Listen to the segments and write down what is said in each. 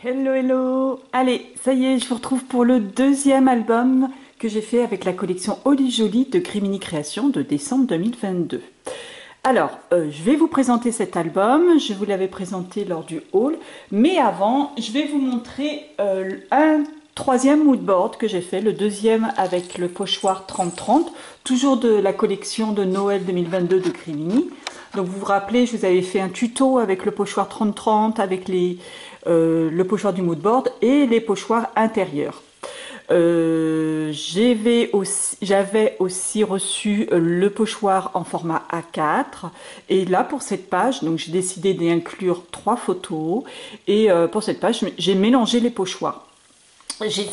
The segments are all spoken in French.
Hello, hello! Allez, ça y est, je vous retrouve pour le deuxième album que j'ai fait avec la collection Oli Jolie de Grimini Création de décembre 2022. Alors, je vais vous présenter cet album, je vous l'avais présenté lors du haul, mais avant, je vais vous montrer un troisième moodboard que j'ai fait, le deuxième avec le pochoir 30-30, toujours de la collection de Noël 2022 de Grimini. Donc vous vous rappelez, je vous avais fait un tuto avec le pochoir 30-30, avec le pochoir du moodboard et les pochoirs intérieurs. J'avais aussi reçu le pochoir en format A4 et là pour cette page, donc j'ai décidé d'inclure 3 photos et pour cette page j'ai mélangé les pochoirs. J'ai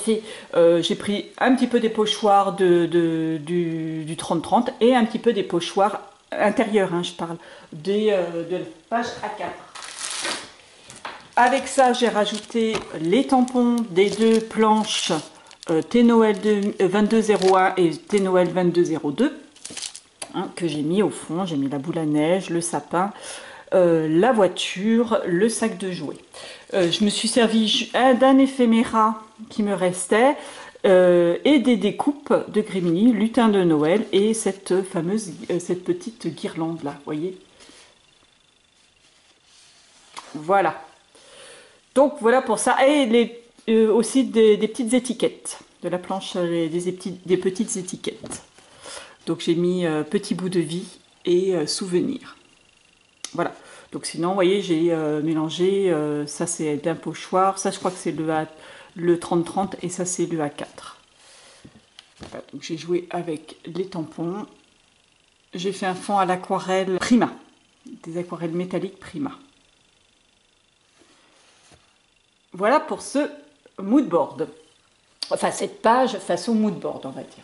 pris un petit peu des pochoirs du 30-30 et un petit peu des pochoirs intérieurs, hein, je parle, de la page A4. Avec ça, j'ai rajouté les tampons des deux planches T-Noël 2201 et T-Noël 2202 hein, que j'ai mis au fond. J'ai mis la boule à neige, le sapin, la voiture, le sac de jouets. Je me suis servi d'un éphéméra qui me restait et des découpes de Grimini, lutin de Noël et cette petite guirlande là, vous voyez. Voilà. Donc voilà pour ça. Et aussi des petites étiquettes. De la planche, des petites étiquettes. Donc j'ai mis petit bout de vie et souvenirs. Voilà. Donc sinon, vous voyez, j'ai mélangé, ça c'est d'un pochoir, ça je crois que c'est le 30-30 et ça c'est le A4. Voilà, donc j'ai joué avec les tampons. J'ai fait un fond à l'aquarelle Prima, des aquarelles métalliques Prima. Voilà pour ce moodboard. Enfin, cette page façon moodboard, on va dire.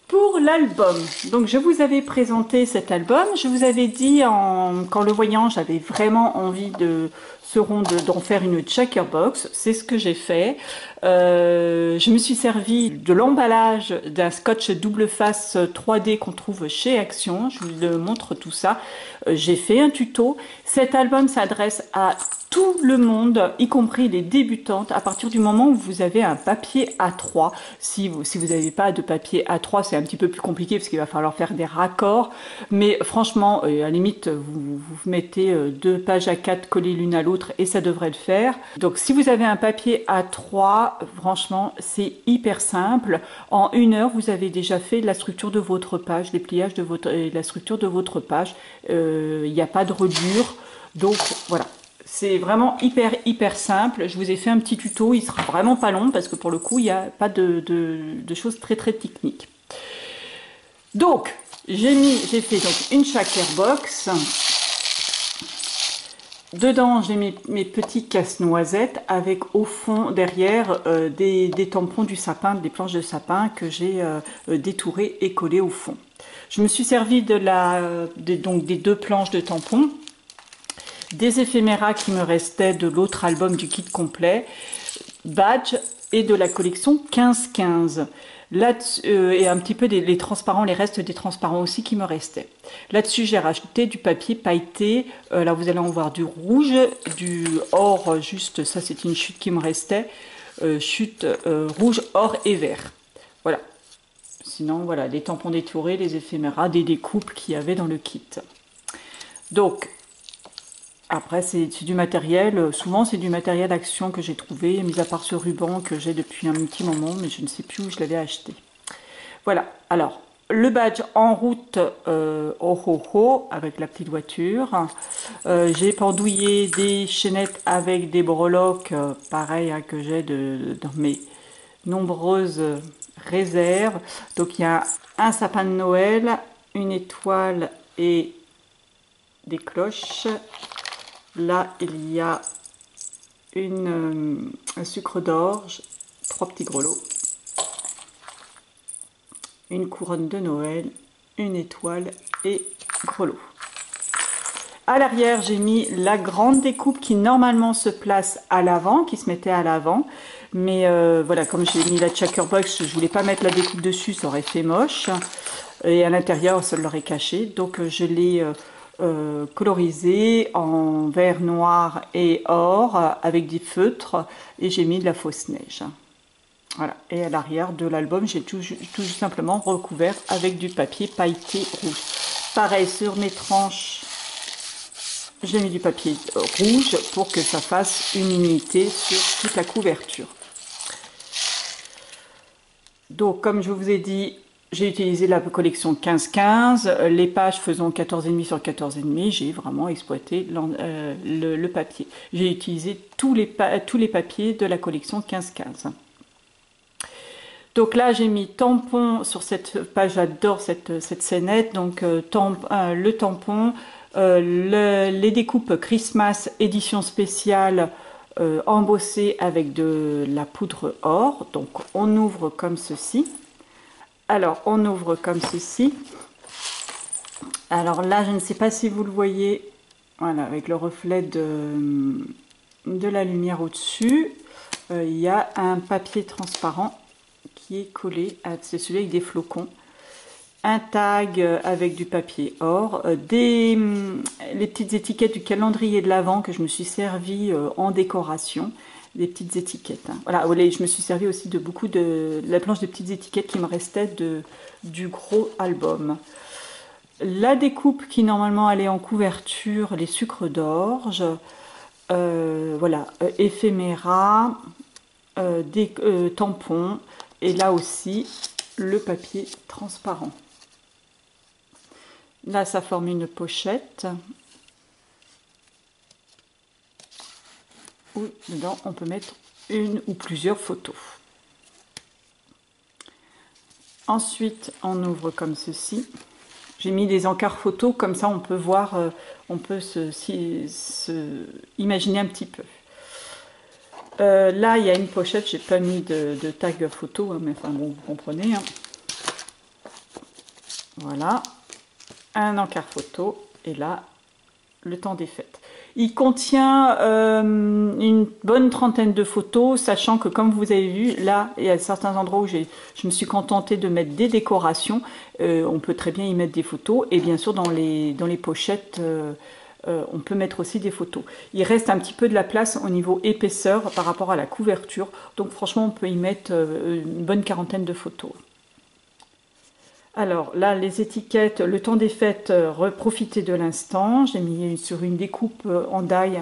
Pour l'album, donc je vous avais présenté cet album, je vous avais dit qu'en le voyant, j'avais vraiment envie d'en faire une checker box, c'est ce que j'ai fait. Je me suis servi de l'emballage d'un scotch double face 3D qu'on trouve chez Action, je vous montre tout ça. J'ai fait un tuto, cet album s'adresse à tout le monde, y compris les débutantes, à partir du moment où vous avez un papier A3. Si vous n'avez pas de papier A3, c'est un petit peu plus compliqué parce qu'il va falloir faire des raccords. Mais franchement, à la limite, vous mettez 2 pages A4 collées l'une à l'autre et ça devrait le faire. Donc si vous avez un papier A3, franchement, c'est hyper simple. En 1 heure, vous avez déjà fait la structure de votre page, les pliages de la structure de votre page. Il n'y a pas de reliure. Donc voilà. C'est vraiment hyper simple. Je vous ai fait un petit tuto, il sera vraiment pas long parce que pour le coup, il n'y a pas de choses très techniques. Donc, j'ai fait donc une shaker box. Dedans, j'ai mis mes petits casse-noisettes avec au fond, derrière, des tampons du sapin, des planches de sapin que j'ai détourées et collées au fond. Je me suis servi donc des 2 planches de tampons, des éphéméras qui me restaient de l'autre album du kit complet, badge et de la collection 15-15. Et un petit peu les transparents, les restes des transparents aussi qui me restaient. Là-dessus, j'ai rajouté du papier pailleté. Là, vous allez en voir du rouge, du or, juste, ça c'est une chute qui me restait. Chute rouge, or et vert. Voilà. Sinon, voilà, les tampons détourés, les éphéméras, des découpes qu'il y avait dans le kit. Donc, après, c'est du matériel, souvent c'est du matériel Action que j'ai trouvé, mis à part ce ruban que j'ai depuis un petit moment, mais je ne sais plus où je l'avais acheté. Voilà, alors, le badge en route avec la petite voiture. J'ai pendouillé des chaînettes avec des breloques, pareil hein, que j'ai dans mes nombreuses réserves. Donc il y a un sapin de Noël, une étoile et des cloches. Là, il y a un sucre d'orge, 3 petits grelots, une couronne de Noël, une étoile et grelots. À l'arrière, j'ai mis la grande découpe qui normalement se place à l'avant, qui se mettait à l'avant. Mais voilà, comme j'ai mis la checker box, je voulais pas mettre la découpe dessus, ça aurait fait moche. Et à l'intérieur, ça l'aurait caché. Donc je l'ai colorisé en vert, noir et or avec des feutres et j'ai mis de la fausse neige. Voilà. Et à l'arrière de l'album, j'ai tout simplement recouvert avec du papier pailleté rouge. Pareil, sur mes tranches, j'ai mis du papier rouge pour que ça fasse une unité sur toute la couverture. Donc, comme je vous ai dit, j'ai utilisé la collection 15-15, les pages faisant 14,5 sur 14,5, j'ai vraiment exploité le papier. J'ai utilisé tous les papiers de la collection 15-15. Donc là, j'ai mis tampon sur cette page, j'adore cette scénette, donc le tampon, les découpes Christmas édition spéciale embossées avec de la poudre or. Donc on ouvre comme ceci. Alors on ouvre comme ceci. Alors là, je ne sais pas si vous le voyez, voilà, avec le reflet de la lumière au-dessus, il y a un papier transparent qui est collé, c'est celui avec des flocons, un tag avec du papier or, les petites étiquettes du calendrier de l'Avent que je me suis servi en décoration, des petites étiquettes. Hein. Voilà, je me suis servi aussi de beaucoup de la planche de petites étiquettes qui me restait du gros album. La découpe qui normalement allait en couverture, les sucres d'orge, voilà, éphéméra, des tampons. Et là aussi, le papier transparent. Là, ça forme une pochette. Où dedans, on peut mettre une ou plusieurs photos. Ensuite, on ouvre comme ceci. J'ai mis des encarts photos, comme ça on peut voir, on peut imaginer un petit peu. Là, il y a une pochette, j'ai pas mis de tag photo, hein, mais enfin bon, vous comprenez. Hein. Voilà, un encart photo, et là, le temps des fêtes. Il contient une bonne trentaine de photos, sachant que comme vous avez vu, là, il y a certains endroits où je me suis contentée de mettre des décorations. On peut très bien y mettre des photos, et bien sûr dans les pochettes, on peut mettre aussi des photos. Il reste un petit peu de la place au niveau épaisseur par rapport à la couverture, donc franchement on peut y mettre une bonne quarantaine de photos. Alors là, les étiquettes, le temps des fêtes, profitez de l'instant. J'ai mis sur une découpe en die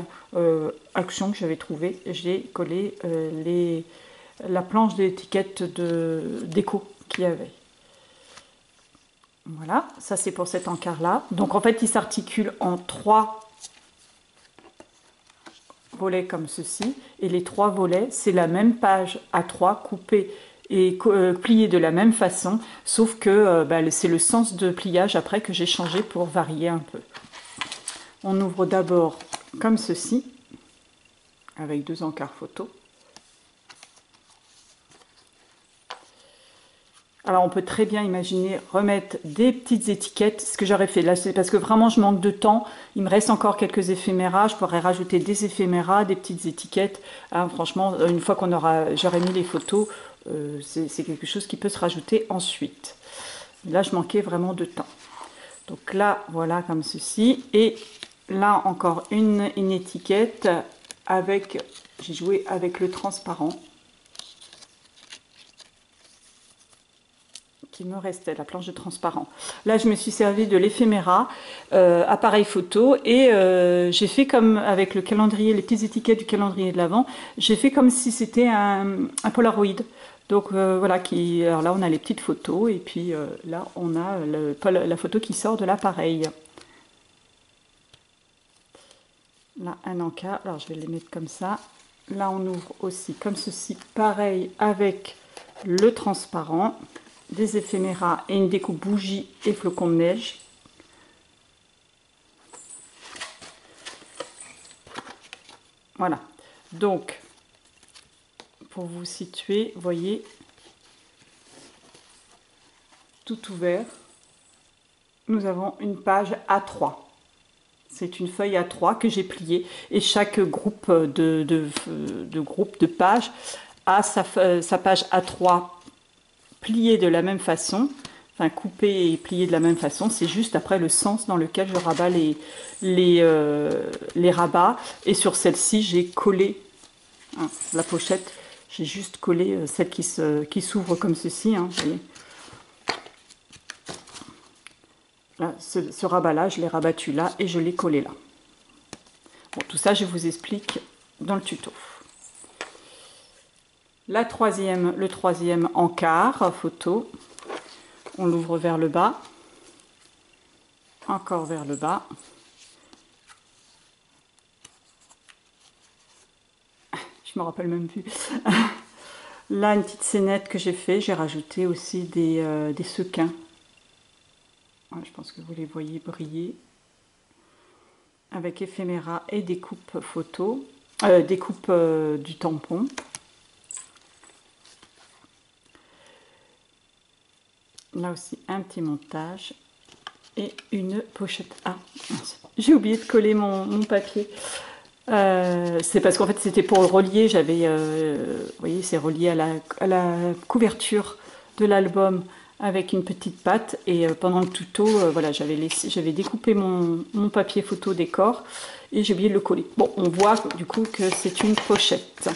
Action que j'avais trouvée. J'ai collé la planche d'étiquettes déco qu'il y avait. Voilà, ça c'est pour cet encart-là. Donc en fait, il s'articule en 3 volets comme ceci. Et les 3 volets, c'est la même page A3 coupée et plié de la même façon, sauf que c'est le sens de pliage après que j'ai changé pour varier un peu. On ouvre d'abord comme ceci, avec 2 encarts photo. Alors on peut très bien imaginer remettre des petites étiquettes, ce que j'aurais fait là, c'est parce que vraiment je manque de temps, il me reste encore quelques éphéméras, je pourrais rajouter des éphéméras, des petites étiquettes, hein, franchement une fois j'aurai mis les photos, c'est quelque chose qui peut se rajouter ensuite. Là je manquais vraiment de temps. Donc là voilà comme ceci, et là encore une étiquette avec, j'ai joué avec le transparent. Qui me restait, la planche de transparent. Là, je me suis servi de l'éphéméra, appareil photo, et j'ai fait comme avec le calendrier, les petites étiquettes du calendrier de l'Avent, j'ai fait comme si c'était un Polaroid. Donc voilà, alors là, on a les petites photos, et puis là, on a la photo qui sort de l'appareil. Là, un encart, alors je vais les mettre comme ça. Là, on ouvre aussi comme ceci, pareil avec le transparent. Des éphéméras et une découpe bougie et flocons de neige. Voilà, donc pour vous situer, vous voyez, tout ouvert, nous avons une page A3. C'est une feuille A3 que j'ai pliée et chaque groupe de pages a sa page A3 pliée de la même façon, enfin coupé et plié de la même façon. C'est juste après le sens dans lequel je rabats les rabats. Et sur celle-ci, j'ai collé hein, la pochette. J'ai juste collé celle qui s'ouvre comme ceci. Hein, vous voyez. Là, ce rabat-là, je l'ai rabattu là et je l'ai collé là. Bon, tout ça, je vous explique dans le tuto. Le troisième encart photo, on l'ouvre vers le bas, encore vers le bas. Je me rappelle même plus. Là, une petite scénette que j'ai fait, j'ai rajouté aussi des sequins. Je pense que vous les voyez briller avec éphéméra et des coupes photos, des coupes du tampon. Là aussi un petit montage et une pochette. Ah, j'ai oublié de coller mon papier. C'est parce qu'en fait c'était pour le relier. J'avais, vous voyez, c'est relié à la couverture de l'album. Avec une petite patte et pendant le tuto, voilà, j'avais découpé mon papier photo décor et j'ai oublié de le coller. Bon, on voit du coup que c'est une pochette.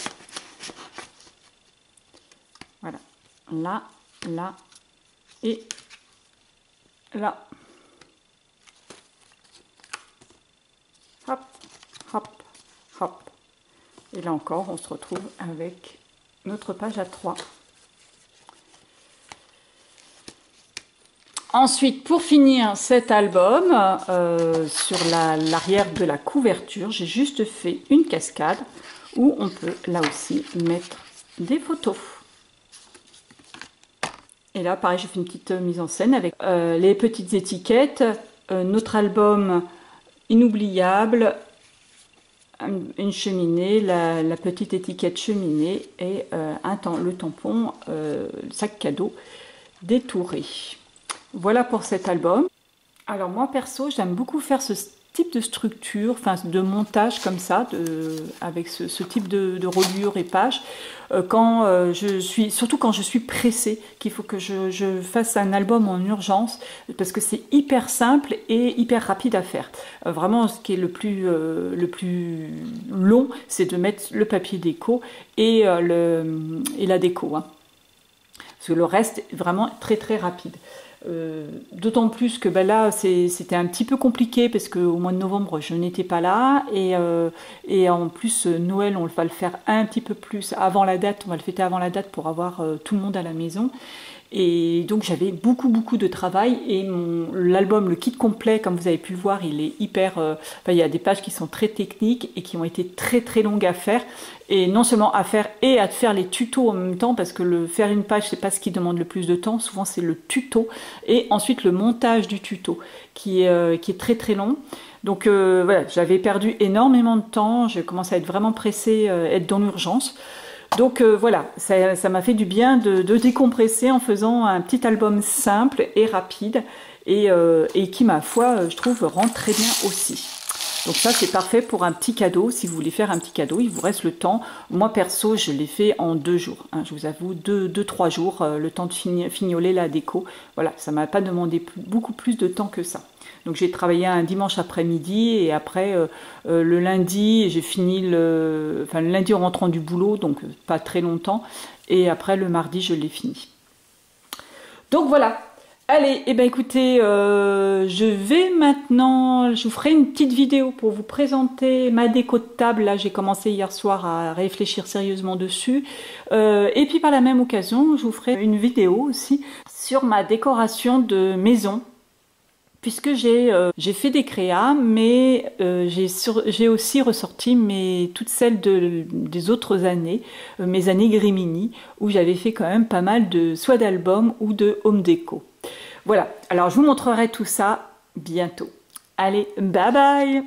Voilà, là, là et là. Hop, hop, hop. Et là encore, on se retrouve avec notre page A3. Ensuite, pour finir cet album, sur l'arrière de la couverture, j'ai juste fait une cascade où on peut là aussi mettre des photos. Et là, pareil, j'ai fait une petite mise en scène avec les petites étiquettes, notre album inoubliable, une cheminée, la petite étiquette cheminée et le tampon, le sac cadeau détouré. Voilà pour cet album. Alors moi perso, j'aime beaucoup faire ce type de structure, enfin de montage comme ça, avec ce type de reliure et page, surtout quand je suis pressée, qu'il faut que je fasse un album en urgence, parce que c'est hyper simple et hyper rapide à faire. Vraiment, ce qui est le plus long, c'est de mettre le papier déco et la déco. Hein. Parce que le reste est vraiment très très rapide. D'autant plus que là c'était un petit peu compliqué parce qu'au mois de novembre je n'étais pas là et en plus Noël on va le faire un petit peu plus avant la date, on va le fêter avant la date pour avoir tout le monde à la maison. Et donc j'avais beaucoup de travail et l'album, le kit complet, comme vous avez pu le voir, il est hyper... il y a des pages qui sont très techniques et qui ont été très longues à faire. Et non seulement à faire et à faire les tutos en même temps, parce que faire une page, c'est pas ce qui demande le plus de temps. Souvent c'est le tuto et ensuite le montage du tuto qui est très long. Donc voilà, j'avais perdu énormément de temps, j'ai commencé à être vraiment pressée, être dans l'urgence. Donc voilà, ça m'a fait du bien de décompresser en faisant un petit album simple et rapide et qui, ma foi, je trouve, rend très bien aussi. Donc ça, c'est parfait pour un petit cadeau. Si vous voulez faire un petit cadeau, il vous reste le temps. Moi, perso, je l'ai fait en 2 jours. Hein, je vous avoue, 2-3 jours, le temps de fignoler la déco. Voilà, ça ne m'a pas demandé beaucoup plus de temps que ça. Donc j'ai travaillé un dimanche après-midi et après le lundi, j'ai fini le lundi en rentrant du boulot, donc pas très longtemps. Et après le mardi, je l'ai fini. Donc voilà. Allez, et ben écoutez, je vais maintenant, je vous ferai une petite vidéo pour vous présenter ma déco de table. Là, j'ai commencé hier soir à réfléchir sérieusement dessus. Et puis par la même occasion, je vous ferai une vidéo aussi sur ma décoration de maison. Puisque j'ai fait des créas, mais j'ai aussi ressorti toutes celles des autres années, mes années Grimini, où j'avais fait quand même pas mal soit d'albums ou de home déco. Voilà, alors je vous montrerai tout ça bientôt. Allez, bye bye!